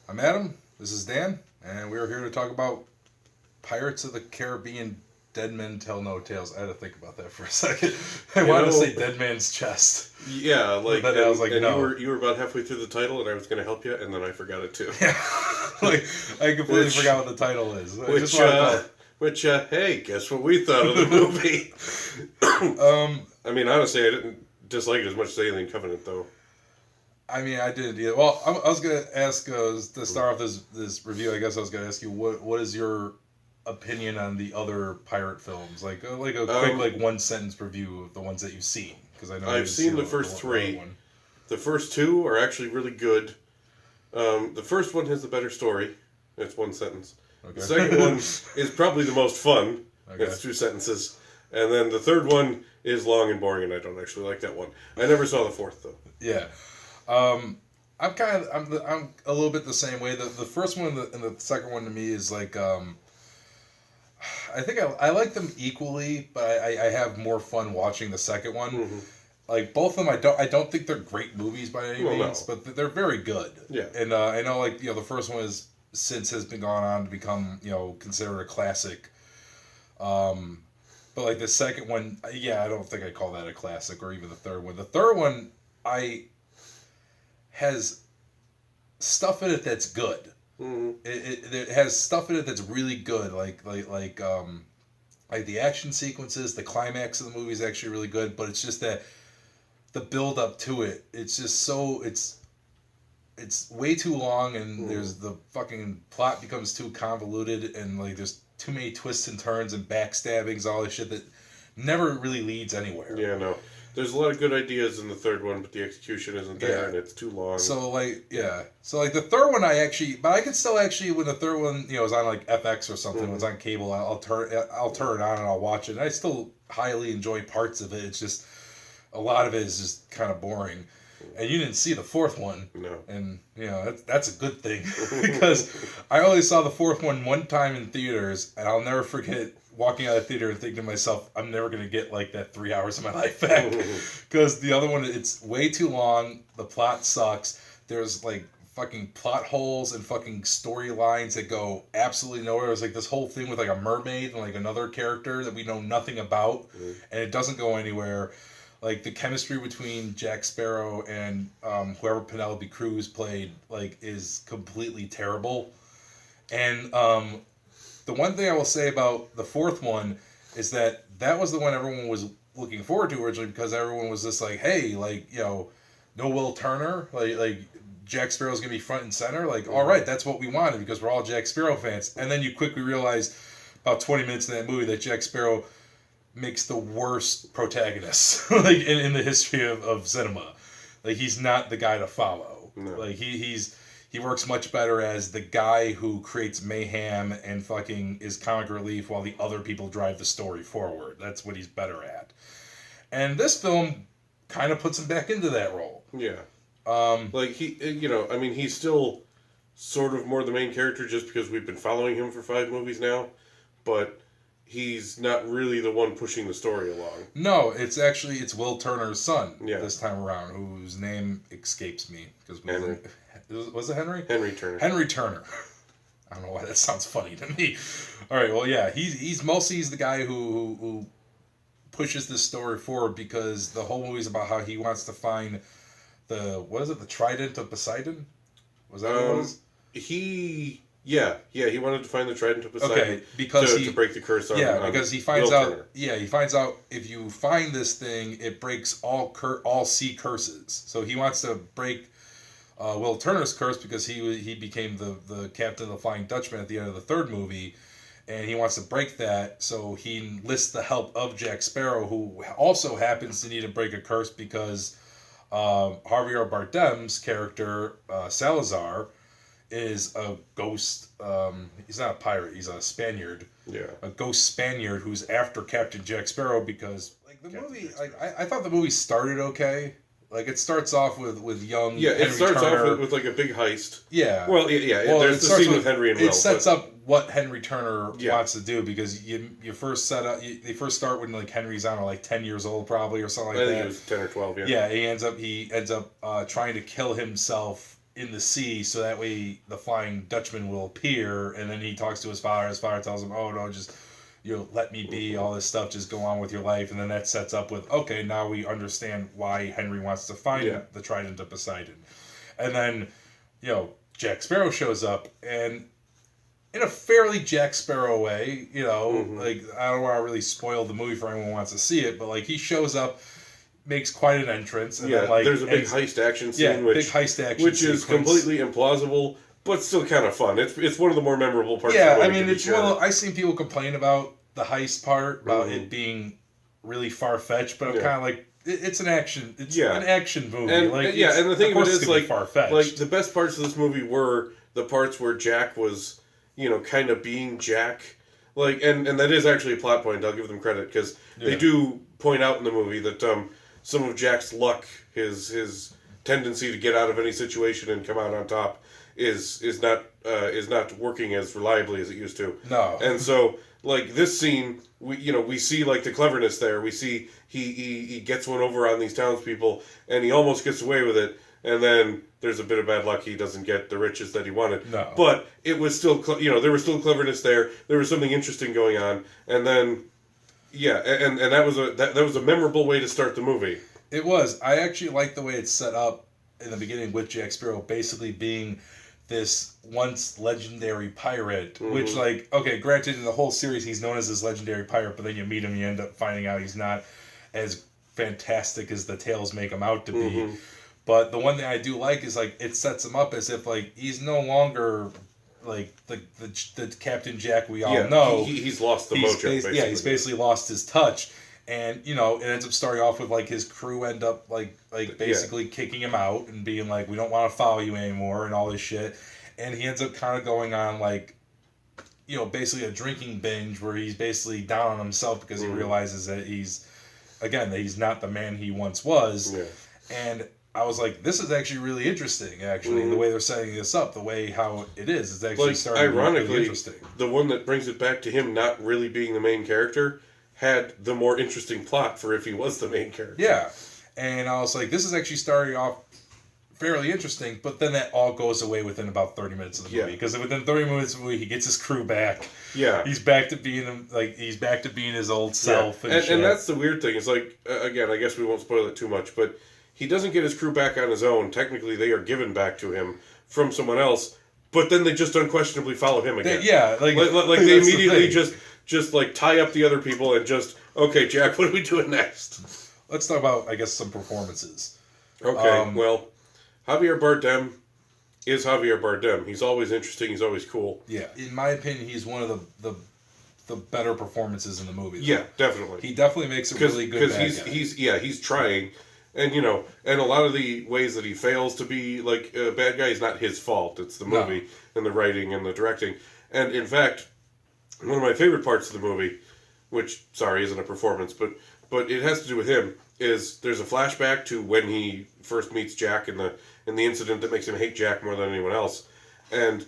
I'm Adam. This is Dan, and we're here to talk about Pirates of the Caribbean. Dead Men Tell No Tales. I had to think about that for a second. I You wanted to know, say Dead Man's Chest, yeah, but like, then I was like, and you no. were you were about halfway through the title, and I was going to help you, and then I forgot it too. Yeah, like I completely Which, forgot what the title is. I just which, want to uh, call hey, guess what we thought of the movie? it. I mean, honestly, I didn't dislike it as much as Alien Covenant, though. I mean, I didn't either. Well, I was gonna ask to start off this review. I guess I was gonna ask you what is your opinion on the other pirate films? Like a quick Um, 1 sentence review of the ones that you've seen, because I know you I've didn't see seen the first other three. one. The first two are actually really good. The first one has the better story. It's one sentence. Okay. The second one is probably the most fun. Okay. It's 2 sentences. And then the third one is long and boring, and I don't actually like that one. I never saw the fourth, though. Yeah. I'm a little bit the same way. The first one and the second one to me is like I think I like them equally, but I have more fun watching the second one. Mm-hmm. Like both of them, I don't think they're great movies by any Well, no. means, but they're very good. Yeah. And I know the first one is since has been gone on to become considered a classic. But like the second one, yeah, I don't think I call that a classic, or even the third one. The third one, I has stuff in it that's good. Mm-hmm. It has stuff in it that's really good, like the action sequences, the climax of the movie is actually really good, but it's just that the build up to it, it's just so it's way too long, and there's the fucking plot becomes too convoluted, and like there's too many twists and turns and backstabbings, all this shit that never really leads anywhere. Yeah, no. There's a lot of good ideas in the third one, but the execution isn't there, Yeah. and it's too long. So like the third one but I could still actually, when the third one is on like FX or something, when it's on cable, I'll turn it on and I'll watch it. And I still highly enjoy parts of it. It's just a lot of it is just kind of boring. And you didn't see the fourth one. No. And that's a good thing because I only saw the fourth one time in theaters, and I'll never forget walking out of the theater and thinking to myself, I'm never going to get like that 3 hours of my life back. Because the other one, it's way too long. The plot sucks. There's like fucking plot holes and fucking storylines that go absolutely nowhere. There's like this whole thing with like a mermaid and like another character that we know nothing about, and it doesn't go anywhere. Like the chemistry between Jack Sparrow and whoever Penelope Cruz played is completely terrible. And the one thing I will say about the fourth one is that was the one everyone was looking forward to originally, because everyone was just like, hey, no Will Turner, like Jack Sparrow's gonna be front and center. Like, all right, that's what we wanted because we're all Jack Sparrow fans. And then you quickly realize about 20 minutes in that movie that Jack Sparrow makes the worst protagonist like in the history of cinema. Like, he's not the guy to follow. No. Like he works much better as the guy who creates mayhem and fucking is comic relief while the other people drive the story forward. That's what he's better at. And this film kind of puts him back into that role. Yeah. Like, he's still sort of more the main character just because we've been following him for 5 movies now, but he's not really the one pushing the story along. No, it's Will Turner's son this time around, whose name escapes me. Henry. Was it Henry? Henry Turner. Henry Turner. I don't know why that sounds funny to me. All right, well, yeah, he's the guy who pushes this story forward, because the whole movie's about how he wants to find the Trident of Poseidon? Was that what it was? He wanted to find the Trident of Poseidon. Okay, because to break the curse on because he finds Will out. Turner. Yeah, he finds out if you find this thing, it breaks all sea curses. So he wants to break Will Turner's curse, because he became the captain of the Flying Dutchman at the end of the third movie, and he wants to break that. So he enlists the help of Jack Sparrow, who also happens to need to break a curse because Javier Bardem's character Salazar is a ghost. He's not a pirate. He's a Spaniard. Yeah. A ghost Spaniard who's after Captain Jack Sparrow, because movie. I thought the movie started okay. Like, it starts off with young. Yeah, Henry it starts Turner. off with like a big heist. Yeah. Well, there's the scene with Henry and Will. It sets up what Henry Turner Yeah. wants to do, because you first set up. They first start when like Henry's, I don't know, like 10 years old probably, or something like I that. think he was 10 or 12. Yeah. Yeah, he ends up trying to kill himself in the sea, so that way the Flying Dutchman will appear, and then he talks to his father. His father tells him, "Oh no, just let me be. All this stuff, just go on with your life." And then that sets up with, okay, now we understand why Henry wants to find the Trident of Poseidon, and then Jack Sparrow shows up, and in a fairly Jack Sparrow way, like, I don't want to really spoil the movie for anyone who wants to see it, but like he shows up, makes quite an entrance, and then, like, there's a big heist action scene, which is completely implausible, but still kind of fun. It's one of the more memorable parts. Yeah, I mean, it's I've seen people complain about the heist part, about it being really far fetched, but I'm kind of like, it's an action. It's an action movie. And, and the thing of it is, like, far-fetched. Like, the best parts of this movie were the parts where Jack was, kind of being Jack. Like, and that is actually a plot point. I'll give them credit, because they do point out in the movie that some of Jack's luck, his tendency to get out of any situation and come out on top, is not working as reliably as it used to. No. And so, like, this scene, we see, like, the cleverness there. We see he gets one over on these townspeople, and he almost gets away with it. And then there's a bit of bad luck. He doesn't get the riches that he wanted. No. But it was still, there was still cleverness there. There was something interesting going on. And then, and that was a memorable way to start the movie. It was. I actually like the way it's set up in the beginning with Jack Sparrow basically being this once legendary pirate, which, like, okay, granted, in the whole series he's known as this legendary pirate, but then you meet him, you end up finding out he's not as fantastic as the tales make him out to be. But the one thing I do like is, like, it sets him up as if, like, he's no longer, like, the Captain Jack we all know. He's lost the mojo, basically. Yeah, he's basically lost his touch. And, it ends up starting off with, like, his crew end up, like basically kicking him out and being like, we don't want to follow you anymore and all this shit. And he ends up kind of going on, like, basically a drinking binge where he's basically down on himself because he realizes that he's not the man he once was. Yeah. And I was like, this is actually really interesting, the way they're setting this up, the way how it is. It's actually starting to be really interesting. The one that brings it back to him not really being the main character had the more interesting plot for if he was the main character. Yeah. And I was like, this is actually starting off fairly interesting, but then that all goes away within about 30 minutes of the movie. Because within 30 minutes of the movie, he gets his crew back. Yeah. He's back to being his old self. And that's the weird thing. It's like, again, I guess we won't spoil it too much, but he doesn't get his crew back on his own. Technically, they are given back to him from someone else, but then they just unquestionably follow him again. Like they immediately just like tie up the other people and just, okay, Jack, what are we doing next? Let's talk about, I guess, some performances. Okay, well, Javier Bardem is Javier Bardem. He's always interesting. He's always cool. Yeah, in my opinion, he's one of the better performances in the movie. Yeah, definitely. He definitely makes a really good bad guy. He's trying. And, and a lot of the ways that he fails to be, like, a bad guy is not his fault. It's the movie and the writing and the directing. And, in fact, one of my favorite parts of the movie, which, sorry, isn't a performance, but it has to do with him, is there's a flashback to when he first meets Jack in the incident that makes him hate Jack more than anyone else. And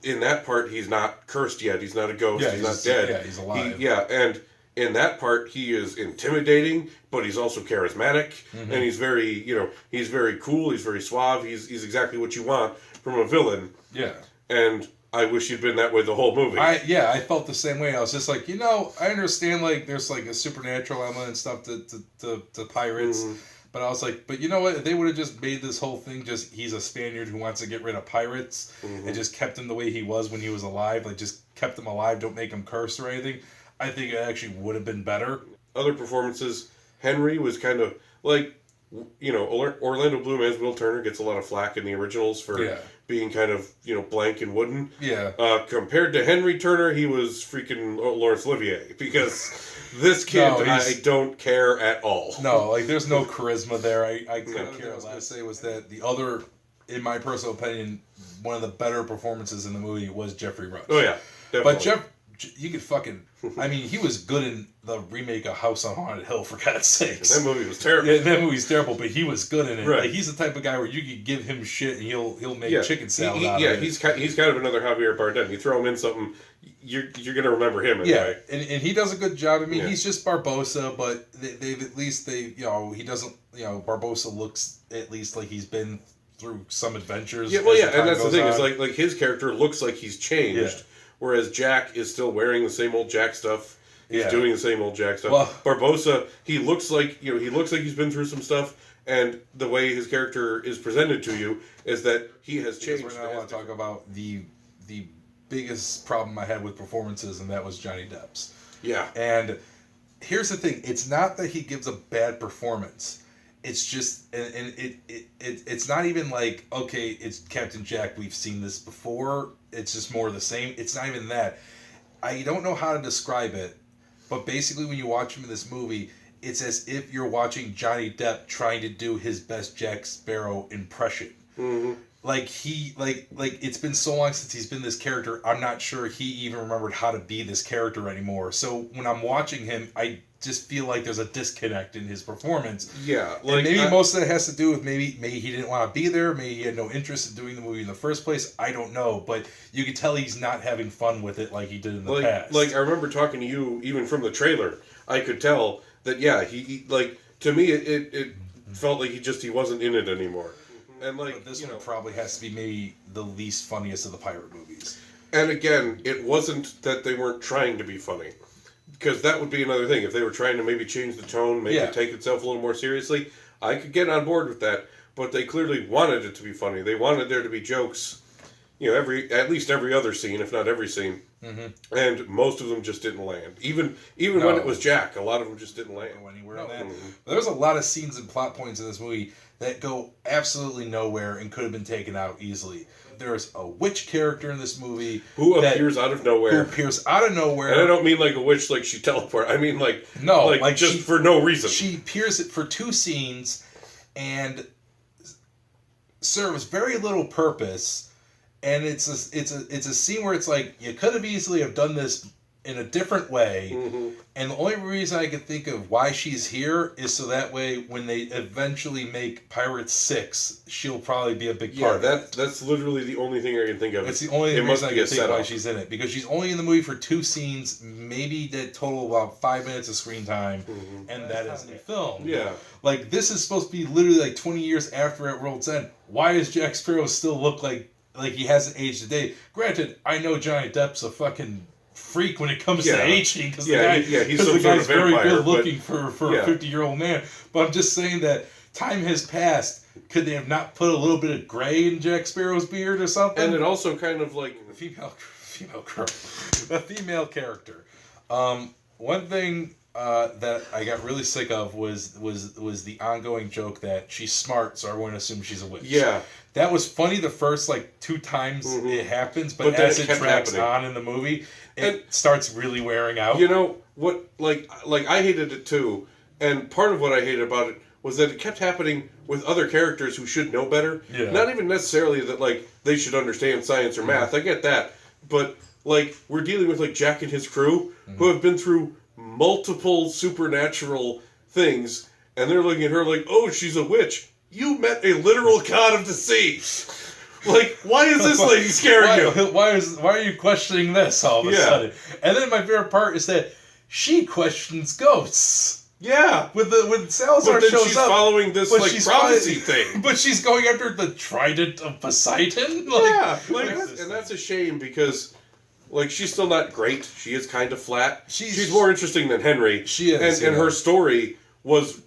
in that part, he's not cursed yet. He's not a ghost. Yeah, he's not dead. Yeah, he's alive. And in that part, he is intimidating, but he's also charismatic, and he's very, he's very cool. He's very suave. He's exactly what you want from a villain. Yeah. And I wish he'd been that way the whole movie. I felt the same way. I was just like, I understand, like, there's, like, a supernatural element and stuff to pirates, but I was like, but you know what? If they would have just made this whole thing just he's a Spaniard who wants to get rid of pirates and just kept him the way he was when he was alive, like, just kept him alive, don't make him curse or anything, I think it actually would have been better. Other performances, Henry was kind of, like, Orlando Bloom as Will Turner gets a lot of flack in the originals for being kind of, blank and wooden. Yeah. Compared to Henry Turner, he was freaking Laurence Olivier, because this kid, I don't care at all. No, like, there's no charisma there. I couldn't care. What I was going to say was that the other, in my personal opinion, one of the better performances in the movie was Jeffrey Rush. Oh, yeah. Definitely. But you could fucking... I mean, he was good in the remake of House on Haunted Hill, for God's sakes. That movie was terrible. Yeah, that movie's terrible, but he was good in it. Right. Like, he's the type of guy where you could give him shit and he'll make chicken salad out of it. He's kind of another Javier Bardem. You throw him in something, you're going to remember him anyway. Yeah, and he does a good job. I mean, he's just Barbossa, but they've at least, he doesn't, Barbossa looks at least like he's been through some adventures. Yeah, well, as yeah, time and that's the goes thing. on. Is like his character looks like he's changed, whereas Jack is still wearing the same old Jack stuff. He's doing the same old Jack stuff. Well, Barbossa, he looks like he's been through some stuff, and the way his character is presented to you is that he has changed. Because I want to talk about the biggest problem I had with performances, and that was Johnny Depp's. Yeah. And here's the thing: it's not that he gives a bad performance. It's just, and it's not even like, okay, it's Captain Jack. We've seen this before. It's just more of the same. It's not even that. I don't know how to describe it, but basically, when you watch him in this movie, it's as if you're watching Johnny Depp trying to do his best Jack Sparrow impression. Mm-hmm. Like it's been so long since he's been this character, I'm not sure he even remembered how to be this character anymore. So when I'm watching him, I just feel like there's a disconnect in his performance. Yeah, like, and maybe most of that has to do with maybe he didn't want to be there, maybe he had no interest in doing the movie in the first place. I don't know, but you can tell he's not having fun with it like he did in the past. Like I remember talking to you even from the trailer, I could tell that he like, to me it felt like he wasn't in it anymore. And like, but this one probably has to be maybe the least funniest of the pirate movies. And again, it wasn't that they weren't trying to be funny, because that would be another thing. If they were trying to maybe change the tone, make it take itself a little more seriously, I could get on board with that. But they clearly wanted it to be funny. They wanted there to be jokes, at least every other scene, if not every scene. Mm-hmm. And most of them just didn't land. Even when it was Jack, a lot of them just didn't land. Anywhere in that. Mm-hmm. There's a lot of scenes and plot points in this movie that go absolutely nowhere and could have been taken out easily. There's a witch character in this movie who appears out of nowhere. And I don't mean like a witch like she teleports. I mean like just for no reason. She appears for 2 scenes and serves very little purpose. And it's a scene where it's like you could have easily have done this in a different way. Mm-hmm. And the only reason I can think of why she's here is so that way when they eventually make Pirates 6, she'll probably be a big part of it. That's literally the only thing I can think of. It's the only reason I can think of why she's in it. Because she's only in the movie for 2 scenes, maybe that total about 5 minutes of screen time, and that is in the film. Yeah. Like, this is supposed to be literally like 20 years after At World's End. Why does Jack Sparrow still look like he hasn't aged a day? Granted, I know Johnny Depp's a fucking freak when it comes to aging, because the guy's very good looking for a 50-year-old man. But I'm just saying that time has passed. Could they have not put a little bit of gray in Jack Sparrow's beard or something? And it also kind of like the female character. One thing that I got really sick of was the ongoing joke that she's smart, so everyone assumes she's a witch. Yeah. That was funny the first 2 times it happens, but as it tracks on in the movie, it starts really wearing out. You know what? Like I hated it too, and part of what I hated about it was that it kept happening with other characters who should know better. Yeah. Not even necessarily that they should understand science or math. I get that, but we're dealing with Jack and his crew who have been through multiple supernatural things, and they're looking at her like, oh, she's a witch. You met a literal god of the sea. Why is this lady scaring you? Why are you questioning this all of a sudden? And then my favorite part is that she questions ghosts. Yeah, when Salazar shows up, she's following this prophecy thing. But she's going after the trident of Poseidon. And that's a shame because. She's still not great. She is kind of flat. She's more interesting than Henry. She is. And her story was,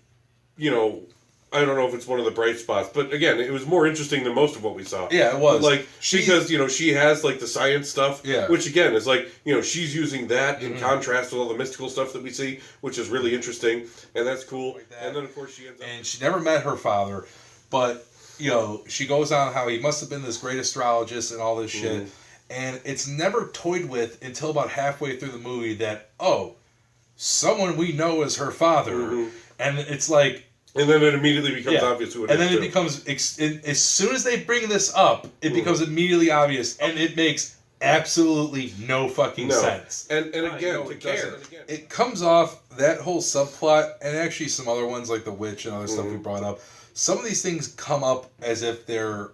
I don't know if it's one of the bright spots, but again, it was more interesting than most of what we saw. Yeah, it was. Because, she has, the science stuff, which again is she's using that in contrast with all the mystical stuff that we see, which is really interesting, and that's cool. And then, of course, she ends up... And she never met her father, but, she goes on how he must have been this great astrologist and all this shit. And it's never toyed with until about halfway through the movie that, someone we know is her father. Mm-hmm. And it's like... And then it immediately becomes obvious who it is. And then it becomes... as soon as they bring this up, it becomes immediately obvious. And it makes absolutely no fucking sense. And again, to care. It comes off, that whole subplot, and actually some other ones like The Witch and other stuff we brought up. Some of these things come up as if they're...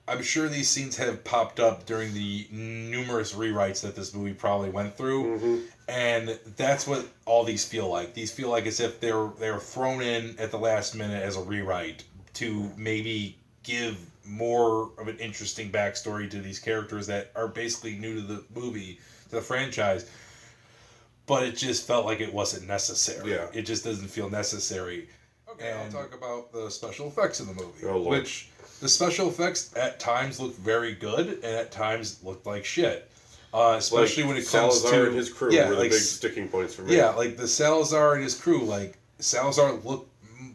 I'm sure these scenes have popped up during the numerous rewrites that this movie probably went through, and that's what all these feel like. These feel like as if they're thrown in at the last minute as a rewrite to maybe give more of an interesting backstory to these characters that are basically new to the movie, to the franchise. But it just felt like it wasn't necessary. Yeah. It just doesn't feel necessary. Okay, I'll talk about the special effects in the movie. Oh, Lord. Which, the special effects at times looked very good, and at times looked like shit. Especially when it comes Salazar to... and his crew yeah, were the like, big sticking points for me. Yeah, like the Salazar and his crew, like, Salazar looked,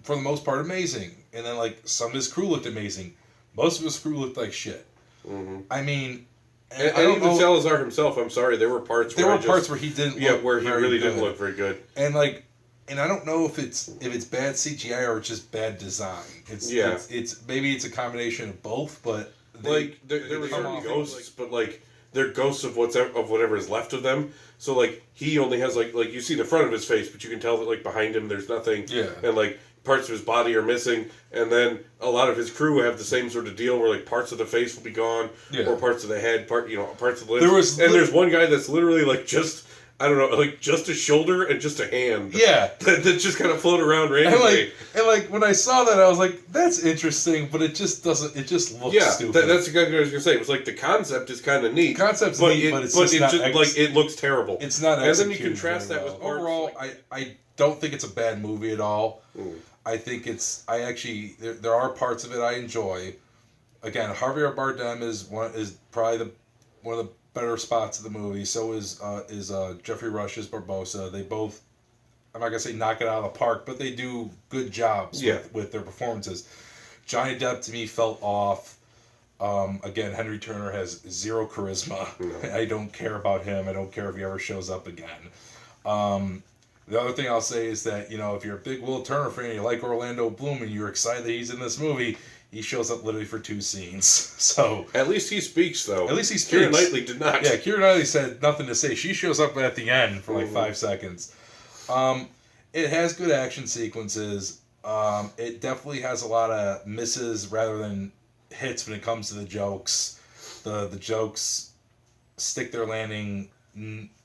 for the most part, amazing. And then, like, some of his crew looked amazing. Most of his crew looked like shit. Mm-hmm. I mean... And even Salazar himself, I'm sorry, there were parts where he didn't look where he really good. didn't look very good. And, like... And I don't know if it's bad CGI or it's just bad design. It's maybe it's a combination of both, but there were certain ghosts, but like they're ghosts of whatever is left of them. So like he only has like you see the front of his face, but you can tell that like behind him there's nothing. Yeah. And like parts of his body are missing, and then a lot of his crew have the same sort of deal where like parts of the face will be gone, or parts of the head, parts of the limbs. There's one guy that's literally like just. I don't know, like just a shoulder and just a hand. Yeah. That just kind of float around randomly. And like when I saw that, I was like, that's interesting, but it just doesn't, it just looks stupid. That's exactly what I was going to say. It was like the concept is kind of neat. Concept's neat, but it's just not... like, it looks terrible. It's not executed. And then you contrast that with parts. Overall, I don't think it's a bad movie at all. I think there are parts of it I enjoy. Again, Javier Bardem is probably one of the better spots of the movie. So is Jeffrey Rush as Barbosa. They both, I'm not gonna say knock it out of the park, but they do good jobs with their performances. Johnny Depp to me felt off. Again, Henry Turner has zero charisma. No. I don't care about him. I don't care if he ever shows up again. The other thing I'll say is that, if you're a big Will Turner fan and you like Orlando Bloom and you're excited that he's in this movie, he shows up literally for 2 scenes. So at least he speaks, though. At least he speaks. Keira Knightley did not. Yeah, Keira Knightley said nothing to say. She shows up at the end for like 5 seconds. It has good action sequences. It definitely has a lot of misses rather than hits when it comes to the jokes. The jokes stick their landing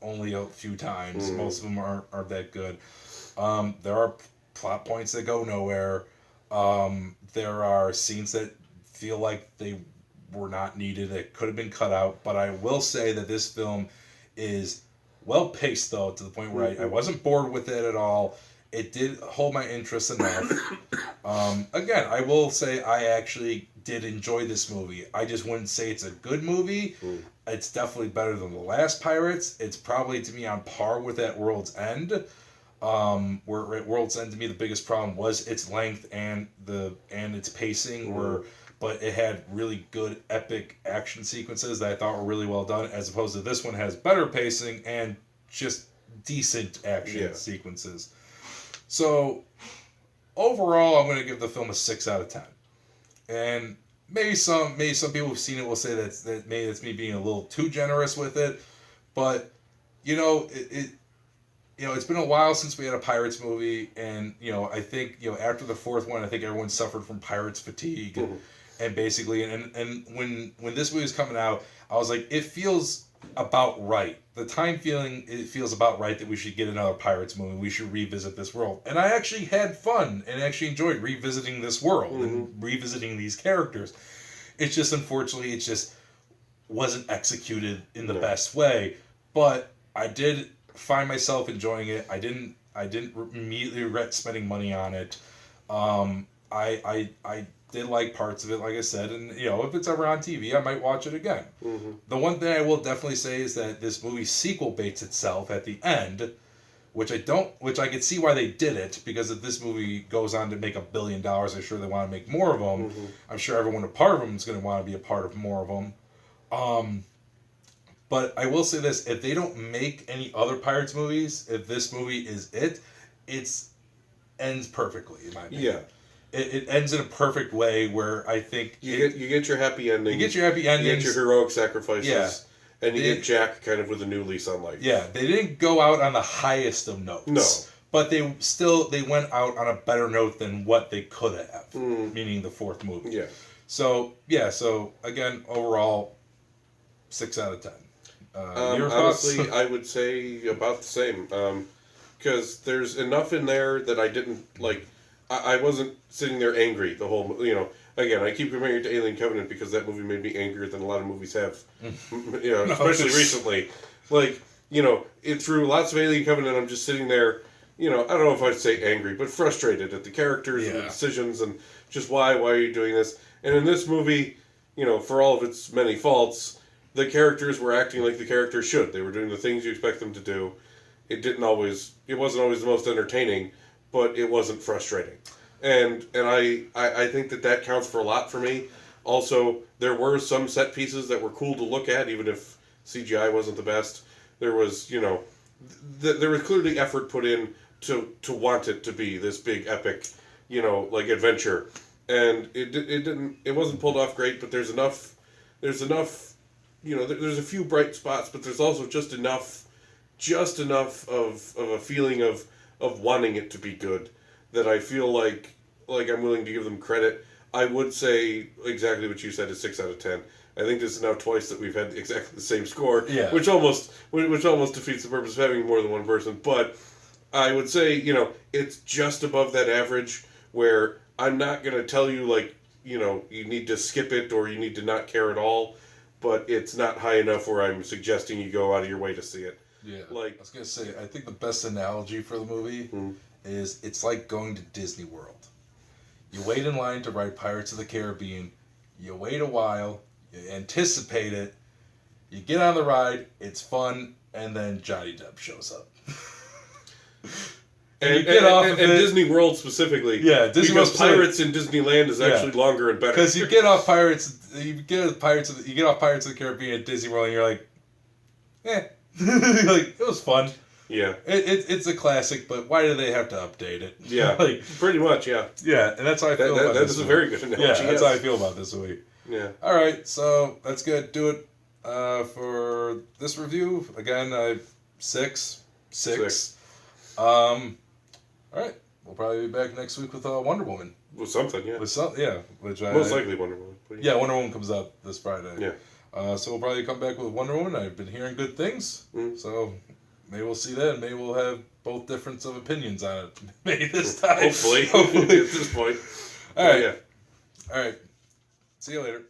only a few times. Most of them aren't that good. There are plot points that go nowhere. There are scenes that feel like they were not needed, that could have been cut out, but I will say that this film is well paced, though, to the point where I wasn't bored with it at all. It did hold my interest enough. Again, I will say I actually did enjoy this movie. I just wouldn't say it's a good movie. It's definitely better than the last Pirates. It's probably, to me, on par with At World's End. Where at World's End, to me, the biggest problem was its length and its pacing, but it had really good epic action sequences that I thought were really well done, as opposed to this one has better pacing and just decent action sequences. So overall, I'm going to give the film a 6 out of 10. And maybe some people who've seen it will say that maybe that's me being a little too generous with it, but it's been a while since we had a Pirates movie, and I think after the 4th one, I think everyone suffered from Pirates fatigue, and basically, and when this movie was coming out, I was like, it feels about right. The time feeling, it feels about right that we should get another Pirates movie. We should revisit this world, and I actually had fun and actually enjoyed revisiting this world and revisiting these characters. It's just unfortunately, it just wasn't executed in the best way, but I did find myself enjoying it. I didn't immediately regret spending money on it. I did like parts of it, like I said, and if it's ever on TV, I might watch it again. The one thing I will definitely say is that this movie sequel baits itself at the end, which I could see why they did it, because if this movie goes on to make $1 billion, I'm sure they want to make more of them. I'm sure everyone a part of them is going to want to be a part of more of them. But I will say this, if they don't make any other Pirates movies, if this movie is it ends perfectly, in my opinion. Yeah. It ends in a perfect way where I think... You get your happy ending. You get your happy endings. You get your heroic sacrifices. Yeah. And you get Jack kind of with a new lease on life. Yeah. They didn't go out on the highest of notes. No. But they went out on a better note than what they could have. Meaning the 4th movie. Yeah. So again, overall, 6 out of 10. Honestly, I would say about the same. Because there's enough in there that I didn't like. I wasn't sitting there angry the whole. again, I keep comparing it to Alien Covenant because that movie made me angrier than a lot of movies have. Especially recently. Like, through lots of Alien Covenant, I'm just sitting there, I don't know if I'd say angry, but frustrated at the characters and the decisions and just why are you doing this? And in this movie, for all of its many faults, the characters were acting like the characters should. They were doing the things you expect them to do. It wasn't always the most entertaining, but it wasn't frustrating. And I think that counts for a lot for me. Also, there were some set pieces that were cool to look at, even if CGI wasn't the best. There was, there was clearly effort put in to want it to be this big epic, adventure. And it wasn't pulled off great, but there's enough, there's a few bright spots, but there's also just enough of a feeling of wanting it to be good that I feel like I'm willing to give them credit. I would say exactly what you said is 6 out of 10. I think this is now twice that we've had exactly the same score, which almost defeats the purpose of having more than one person. But I would say, it's just above that average where I'm not going to tell you, you need to skip it or you need to not care at all, but it's not high enough where I'm suggesting you go out of your way to see it. Yeah, I was going to say, I think the best analogy for the movie is it's like going to Disney World. You wait in line to ride Pirates of the Caribbean, you wait a while, you anticipate it, you get on the ride, it's fun, and then Johnny Depp shows up. And Disney World specifically. Yeah, Disney because World Pirates in Disneyland is actually longer and better. Because you get off Pirates of the Caribbean at Disney World, and you're like, it was fun. Yeah, it's a classic, but why do they have to update it? Yeah, pretty much. Yeah, yeah, and that's how I feel about this. That is a very good analogy. Yeah, that's how I feel about this movie. Yeah. All right, so that's good. Do it for this review again. 6. All right, we'll probably be back next week with Wonder Woman. With something, yeah. Which most likely Wonder Woman. Yeah, Wonder Woman comes out this Friday. Yeah. So we'll probably come back with Wonder Woman. I've been hearing good things, so maybe we'll see that, and maybe we'll have both difference of opinions on it. Maybe this time. Hopefully. At this point. All right. Yeah. All right. See you later.